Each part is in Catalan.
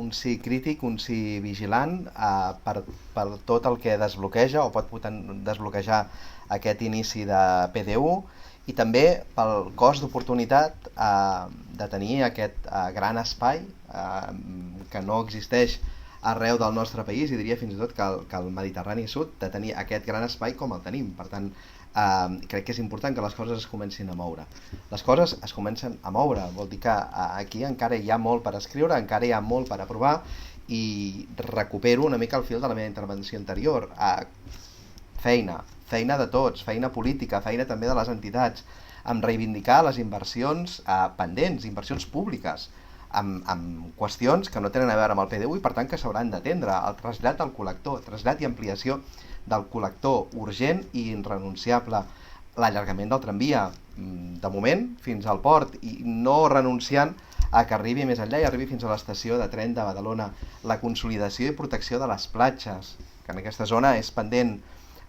un sí crític, un sí vigilant per tot el que desbloqueja o pot desbloquejar aquest inici de PDU i també pel cost d'oportunitat de tenir aquest gran espai que no existeix arreu del nostre país i diria fins i tot que el Mediterrani Sud de tenir aquest gran espai com el tenim. Per tant, crec que és important que les coses es comencin a moure. Les coses es comencen a moure, vol dir que aquí encara hi ha molt per escriure, encara hi ha molt per aprovar i recupero una mica el fil de la meva intervenció anterior. Feina de tots, feina política, feina també de les entitats, amb reivindicar les inversions pendents, inversions públiques, amb qüestions que no tenen a veure amb el PDU i per tant que s'hauran d'atendre, el trasllat al col·lector, trasllat i ampliació del col·lector urgent i irrenunciable, l'allargament del tramvia, de moment fins al port i no renunciant a que arribi més enllà i arribi fins a l'estació de tren de Badalona, la consolidació i protecció de les platges, que en aquesta zona és pendent,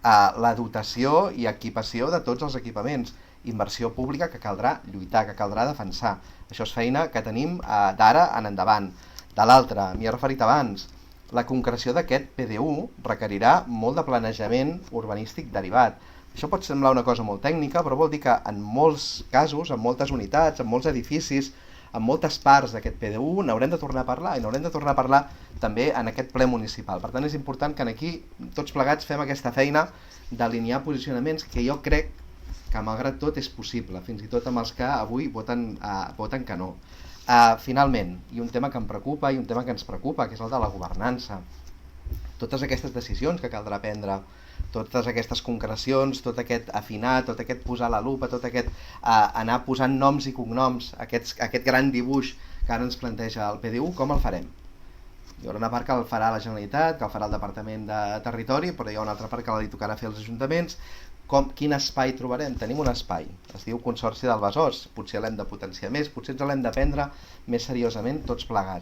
la dotació i equipació de tots els equipaments, inversió pública que caldrà lluitar, que caldrà defensar. Això és feina que tenim d'ara en endavant. De l'altra, m'hi he referit abans, la concreció d'aquest PDU requerirà molt de planejament urbanístic derivat. Això pot semblar una cosa molt tècnica, però vol dir que en molts casos, en moltes unitats, en molts edificis, en moltes parts d'aquest PDU n'haurem de tornar a parlar i n'haurem de tornar a parlar també en aquest ple municipal. Per tant, és important que aquí tots plegats fem aquesta feina d'alinear posicionaments que jo crec que malgrat tot és possible, fins i tot amb els que avui voten que no. Finalment, i un tema que em preocupa i un tema que ens preocupa, que és el de la governança. Totes aquestes decisions que caldrà prendre, totes aquestes concrecions, tot aquest afinar, tot aquest posar la lupa, tot aquest anar posant noms i cognoms, aquest gran dibuix que ara ens planteja el PDU, com el farem? Hi haurà una part que el farà la Generalitat, que el farà el Departament de Territori, però hi ha una altra part que li tocarà fer als ajuntaments. Quin espai trobarem? Tenim un espai, es diu Consorci del Besòs, potser l'hem de potenciar més, potser ens l'hem de prendre més seriosament tots plegats.